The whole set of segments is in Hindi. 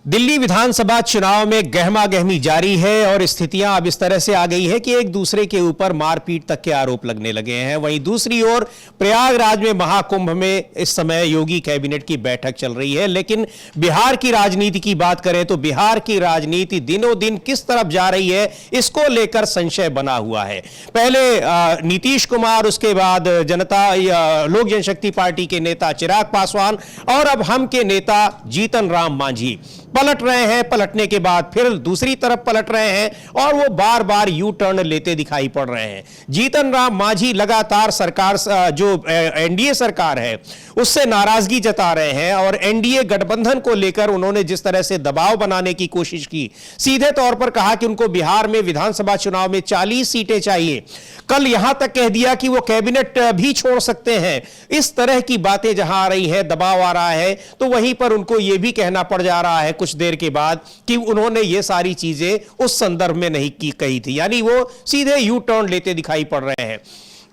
दिल्ली विधानसभा चुनाव में गहमागहमी जारी है और स्थितियां अब इस तरह से आ गई है कि एक दूसरे के ऊपर मारपीट तक के आरोप लगने लगे हैं। वहीं दूसरी ओर प्रयागराज में महाकुंभ में इस समय योगी कैबिनेट की बैठक चल रही है। लेकिन बिहार की राजनीति की बात करें तो बिहार की राजनीति दिनों दिन किस तरफ जा रही है, इसको लेकर संशय बना हुआ है। पहले नीतीश कुमार, उसके बाद लोक जनशक्ति पार्टी के नेता चिराग पासवान और अब हम के नेता जीतन राम मांझी पलट रहे हैं। पलटने के बाद फिर दूसरी तरफ पलट रहे हैं और वो बार बार यू टर्न लेते दिखाई पड़ रहे हैं। जीतन राम मांझी लगातार सरकार, जो एनडीए सरकार है, उससे नाराजगी जता रहे हैं और एनडीए गठबंधन को लेकर उन्होंने जिस तरह से दबाव बनाने की कोशिश की, सीधे तौर पर कहा कि उनको बिहार में विधानसभा चुनाव में 40 सीटें चाहिए। कल यहां तक कह दिया कि वो कैबिनेट भी छोड़ सकते हैं। इस तरह की बातें जहां आ रही है, दबाव आ रहा है, तो वहीं पर उनको यह भी कहना पड़ जा रहा है कुछ देर के बाद कि उन्होंने ये सारी चीजें उस संदर्भ में नहीं कही थी। यानी वो सीधे यू टर्न लेते दिखाई पड़ रहे हैं।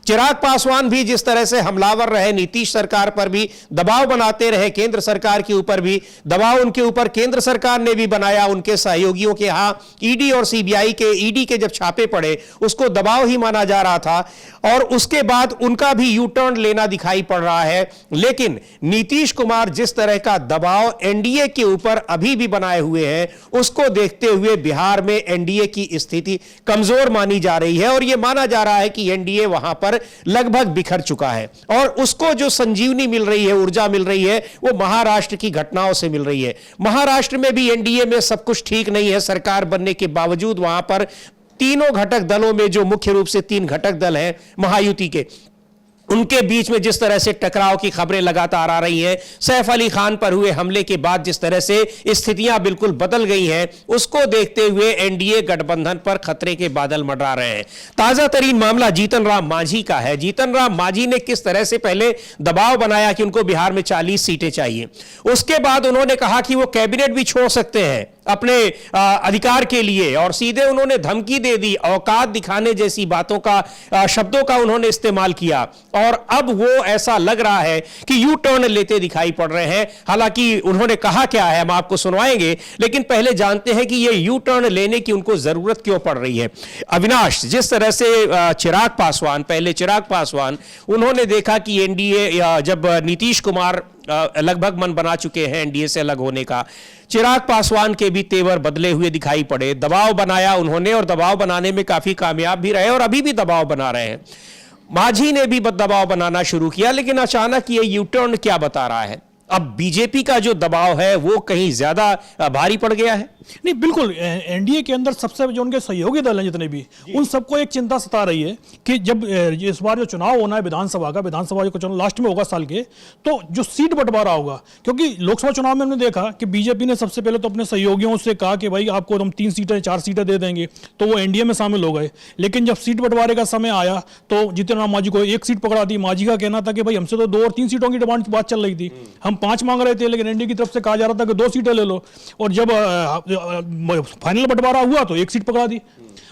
चिराग पासवान भी जिस तरह से हमलावर रहे, नीतीश सरकार पर भी दबाव बनाते रहे, केंद्र सरकार के ऊपर भी दबाव उनके ऊपर केंद्र सरकार ने भी बनाया। उनके सहयोगियों के यहां ईडी और सीबीआई के ईडी के जब छापे पड़े, उसको दबाव ही माना जा रहा था और उसके बाद उनका भी यू टर्न लेना दिखाई पड़ रहा है। लेकिन नीतीश कुमार जिस तरह का दबाव एनडीए के ऊपर अभी भी बनाए हुए हैं, उसको देखते हुए बिहार में एनडीए की स्थिति कमजोर मानी जा रही है और यह माना जा रहा है कि एनडीए वहां पर लगभग बिखर चुका है और उसको जो संजीवनी मिल रही है, ऊर्जा मिल रही है, वो महाराष्ट्र की घटनाओं से मिल रही है। महाराष्ट्र में भी एनडीए में सब कुछ ठीक नहीं है। सरकार बनने के बावजूद वहां पर तीनों घटक दलों में, जो मुख्य रूप से 3 घटक दल हैं महायुति के, उनके बीच में जिस तरह से टकराव की खबरें लगातार आ रही हैं, सैफ अली खान पर हुए हमले के बाद जिस तरह से स्थितियां बिल्कुल बदल गई हैं, उसको देखते हुए एनडीए गठबंधन पर खतरे के बादल मंडरा रहे हैं। ताजा तरीन मामला जीतन राम मांझी का है। जीतन राम मांझी ने किस तरह से पहले दबाव बनाया कि उनको बिहार में 40 सीटें चाहिए, उसके बाद उन्होंने कहा कि वो कैबिनेट भी छोड़ सकते हैं अपने अधिकार के लिए और सीधे उन्होंने धमकी दे दी, औकात दिखाने जैसी बातों का, शब्दों का उन्होंने इस्तेमाल किया और अब वो ऐसा लग रहा है कि यू टर्न लेते दिखाई पड़ रहे हैं। हालांकि उन्होंने कहा क्या है हम आपको सुनवाएंगे, लेकिन पहले जानते हैं कि ये यू टर्न लेने की उनको जरूरत क्यों पड़ रही है। अविनाश, जिस तरह से पहले चिराग पासवान उन्होंने देखा कि एनडीए, जब नीतीश कुमार लगभग मन बना चुके हैं एनडीए से अलग होने का, चिराग पासवान के भी तेवर बदले हुए दिखाई पड़े। दबाव बनाया उन्होंने और दबाव बनाने में काफी कामयाब भी रहे और अभी भी दबाव बना रहे हैं। मांझी ने भी दबाव बनाना शुरू किया, लेकिन अचानक ये यू टर्न क्या बता रहा है? अब बीजेपी का जो दबाव है वो कहीं ज्यादा भारी पड़ गया है। नहीं, बिल्कुल एनडीए के अंदर सबसे जो उनके सहयोगी दल हैं जितने भी, उन सबको एक चिंता सता रही है कि जब इस बार जो चुनाव होना है विधानसभा जो चुनाव लास्ट में होगा साल के, तो जो सीट बंटवारा होगा, क्योंकि लोकसभा चुनाव में हमने देखा कि बीजेपी ने सबसे पहले तो अपने सहयोगियों से कहा कि भाई आपको हम 3 सीटें 4 सीटें दे देंगे, तो वो एनडीए में शामिल हो गए। लेकिन जब सीट बंटवारे का समय आया तो जीतन राम मांझी को 1 सीट पकड़ा दी। मांझी का कहना था कि भाई हमसे तो 2 और 3 सीटों की डिमांड की बात चल रही थी, हम 5 मांग रहे थे, लेकिन एनडीए की तरफ से कहा जा रहा था कि 2 सीटें ले लो। और जब फाइनल बंटवारा हुआ तो 1 सीट पकड़ा दी।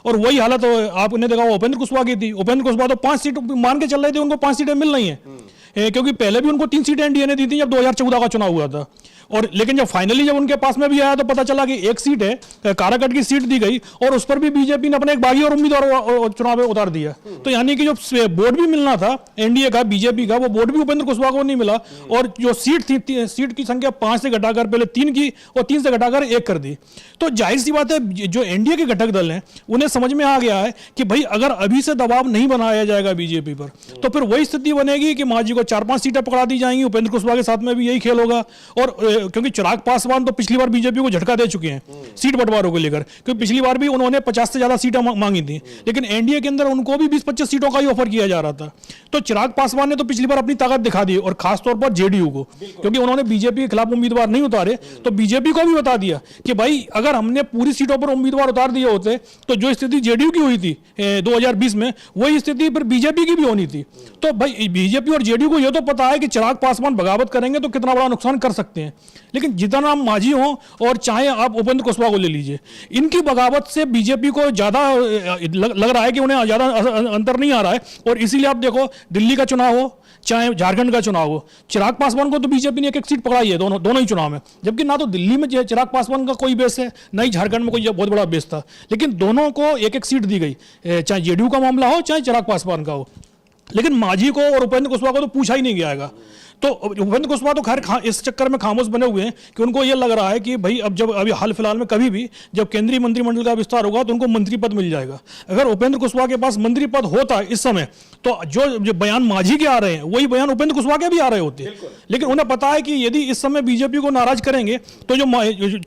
और वही हालत आपने देखा उपेंद्र कुशवाहा की थी। उपेंद्र कुशवाहा तो 5 सीट मान के चल रहे थे, उनको 5 सीटें मिल रही हैं, क्योंकि पहले भी उनको 3 सीटें एनडीए ने दी थी जब 2014 का चुनाव हुआ था। और लेकिन जब फाइनली जब उनके पास में भी आया तो पता चला कि 1 सीट है, काराकट की सीट दी गई और उस पर भी बीजेपी ने अपने एक बागी और उम्मीदवार चुनाव में उतार दिया। तो यानी कि जो बोर्ड भी मिलना था एनडीए का, बीजेपी का, वो बोर्ड भी उपेंद्र कुशवाहा को नहीं मिला। और जो सीट थी, सीट की संख्या 5 से घटाकर पहले 3 की और 3 से घटाकर 1 कर दी। तो जाहिर सी बात है, जो एनडीए के घटक दल हैं उन्हें समझ में आ गया है कि भाई अगर अभी से दबाव नहीं बनाया जाएगा बीजेपी पर, तो फिर वही स्थिति बनेगी कि मांझी को 4-5 सीटें पकड़ा दी जाएंगी। उपेंद्र कुशवाहा के साथ में भी यही खेल होगा। और क्योंकि चिराग पासवान तो पिछली बार बीजेपी को झटका दे चुके हैं सीट बंटवारों को लेकर, क्योंकि पिछली बार भी उन्होंने 50 से ज्यादा सीटें मांगी थी, लेकिन एनडीए के अंदर उनको भी 20-25 सीटों का ही ऑफर किया जा रहा था। तो चिराग पासवान ने तो पिछली बार अपनी ताकत दिखा दी, और खासतौर पर जेडीयू को, क्योंकि उन्होंने बीजेपी के खिलाफ उम्मीदवार नहीं उतारे, तो बीजेपी को भी बता दिया कि भाई अगर हमने पूरी सीटों पर उम्मीदवार उतार दिए होते तो जो स्थिति जेडीयू की हुई थी 2020 में, वही स्थिति पर बीजेपी की भी होनी थी। तो भाई बीजेपी और जेडीयू को यह तो पता है कि चिराग पासवान बगावत करेंगे तो कितना बड़ा नुकसान कर सकते हैं। लेकिन जीतनराम मांझी हो और चाहे आप उपेंद्र कुशवाहा को ले लीजिए, इनकी बगावत से बीजेपी को ज़्यादा लग रहा है कि उन्हें ज़्यादा अंतर नहीं आ रहा है। और इसीलिए आप देखो, दिल्ली का चुनाव हो चाहे झारखंड का चुनाव हो, चिराग पासवान को तो बीजेपी ने एक सीट पकड़ाई है दोनों ही चुनाव में, जबकि ना तो दिल्ली में चिराग पासवान का कोई बेस है, ना ही झारखंड में कोई बहुत बड़ा बेस था, लेकिन दोनों को एक सीट दी गई, चाहे जेडीयू का मामला हो चाहे चिराग पासवान का हो। लेकिन मांझी को और उपेंद्र कुशवाहा को तो पूछा ही नहीं गया। तो उपेंद्र कुशवाहा तो खैर इस चक्कर में खामोश बने हुए हैं कि उनको ये लग रहा है कि भाई अब जब अभी हाल फिलहाल में कभी भी जब केंद्रीय मंत्रिमंडल का विस्तार होगा तो उनको मंत्री पद मिल जाएगा। अगर उपेंद्र कुशवाहा के पास मंत्री पद होता इस समय तो जो बयान मांझी के आ रहे हैं वही बयान उपेंद्र कुशवाहा के भी आ रहे होते। लेकिन उन्हें पता है कि यदि इस समय बीजेपी को नाराज करेंगे तो जो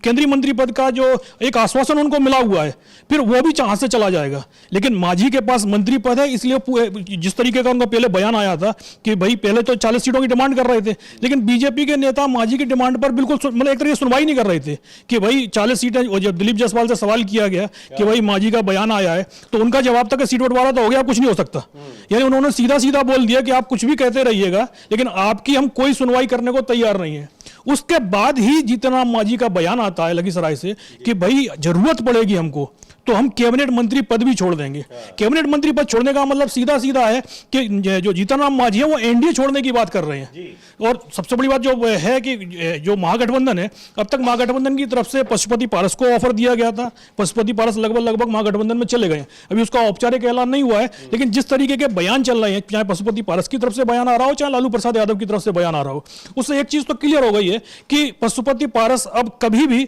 केंद्रीय मंत्री पद का जो एक आश्वासन उनको मिला हुआ है फिर वो भी वहां से चला जाएगा। लेकिन मांझी के पास मंत्री पद है, इसलिए जिस तरीके का उनका पहले बयान आया था कि भाई पहले तो 40 सीटों की डिमांड कर रहे थे, लेकिन बीजेपी के नेता मांझी की डिमांड पर बिल्कुल मतलब एक तरीके से सुनवाई नहीं कर रहे थे कि भाई 40 सीटें। और जब दिलीप जायसवाल से सवाल किया गया कि भाई मांझी का बयान आया है तो उनका जवाब था कि सीट बंटवारा तो हो गया, कुछ नहीं हो सकता। यानी उन्होंने सीधा सीधा बोल दिया कि आप कुछ भी कहते रहिएगा लेकिन आपकी हम कोई सुनवाई करने को तैयार नहीं है। उसके बाद ही जीतनराम मांझी का बयान आता है लखीसराय से कि भाई जरूरत पड़ेगी हमको तो हम कैबिनेट मंत्री पद भी छोड़ देंगे। कैबिनेट मंत्री पद छोड़ने का मतलब सीधा सीधा है कि जो जीतनराम मांझी है वो एनडीए छोड़ने की बात कर रहे हैं। और सबसे बड़ी बात जो है कि जो महागठबंधन है, अब तक महागठबंधन की तरफ से पशुपति पारस को ऑफर दिया गया था, पशुपति पारस लगभग महागठबंधन में चले गए। अभी उसका औपचारिक ऐलान नहीं हुआ है, लेकिन जिस तरीके के बयान चल रहे हैं, चाहे पशुपति पारस की तरफ से बयान आ रहा हो चाहे लालू प्रसाद यादव की तरफ से बयान आ रहा हो, उससे एक चीज तो क्लियर हो गई है कि पशुपति पारस अब कभी भी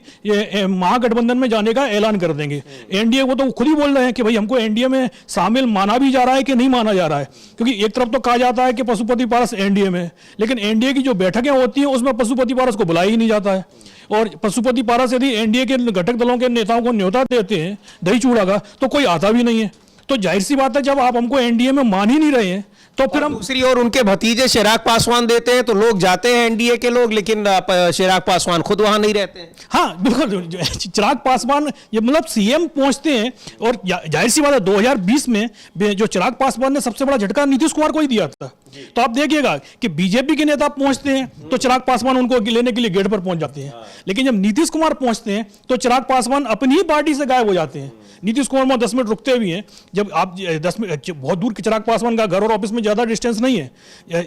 महागठबंधन में जाने का ऐलान कर देंगे। एनडीए वो तो खुद ही बोल रहे हैं कि भाई हमको एनडीए में शामिल माना भी जा रहा है कि नहीं माना जा रहा है, क्योंकि एक तरफ तो कहा जाता है कि पशुपति पारस एनडीए में, लेकिन एनडीए की जो बैठकें होती हैं उसमें पशुपति पारस को बुलाया ही नहीं जाता है। और पशुपति पारस यदि एनडीए के घटक दलों के नेताओं को न्योता देते हैं दही चूड़ा का तो कोई आता भी नहीं है। तो जाहिर सी बात है जब आप हमको एनडीए में मान ही नहीं रहे हैं तो फिर हम दूसरी ओर उनके भतीजे चिराग पासवान देते हैं तो लोग जाते हैं एनडीए के लोग, लेकिन चिराग पासवान खुद वहां नहीं रहते हैं। हाँ बिल्कुल, चिराग पासवान ये मतलब सीएम पहुंचते हैं और जाहिर सी बात है 2020 में जो चिराग पासवान ने सबसे बड़ा झटका नीतीश कुमार को ही दिया था। तो आप देखिएगा कि बीजेपी के नेता पहुंचते हैं तो चिराग पासवान उनको लेने के लिए गेट पर पहुंच जाते हैं, लेकिन जब नीतीश कुमार पहुंचते हैं तो चिराग पासवान अपनी ही पार्टी से गायब हो जाते हैं। नीतीश कुमार वहां 10 मिनट रुकते भी हैं। जब आप 10 मिनट, बहुत दूर चिराग पासवान का घर और ऑफिस में ज्यादा डिस्टेंस नहीं है,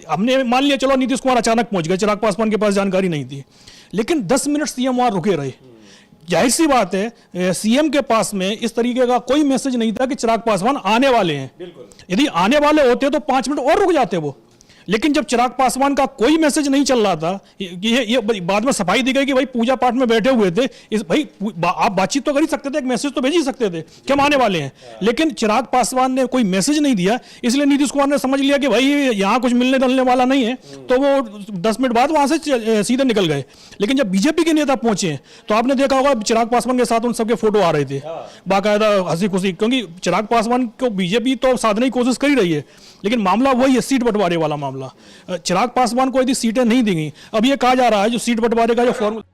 हमने मान लिया चलो नीतीश कुमार अचानक पहुंच गए, चिराग पासवान के पास जानकारी नहीं थी, लेकिन 10 मिनट सीएम वहां रुके रहे। जाहिर सी बात है सीएम के पास में इस तरीके का कोई मैसेज नहीं था कि चिराग पासवान आने वाले हैं। यदि आने वाले होते तो 5 मिनट और रुक जाते वो, लेकिन जब चिराग पासवान का कोई मैसेज नहीं चल रहा था, ये बाद में सफाई दी गई कि भाई पूजा पाठ में बैठे हुए थे, भाई आप बातचीत तो कर ही सकते थे, एक मैसेज तो भेज ही सकते थे कि हम आने वाले हैं, लेकिन चिराग पासवान ने कोई मैसेज नहीं दिया। इसलिए नीतीश कुमार ने समझ लिया कि भाई यहाँ कुछ मिलने डलने वाला नहीं है, तो वो 10 मिनट बाद वहां से सीधे निकल गए। लेकिन जब बीजेपी के नेता पहुंचे तो आपने देखा होगा चिराग पासवान के साथ उन सबके फोटो आ रहे थे बाकायदा हंसी खुशी, क्योंकि चिराग पासवान को बीजेपी तो साधने की कोशिश कर ही रही है, लेकिन मामला वही है सीट बंटवारे वाला मामला। चिराग पासवान को यदि सीटें नहीं दी गई, अब ये कहा जा रहा है जो सीट बंटवारे का जो फॉर्मूला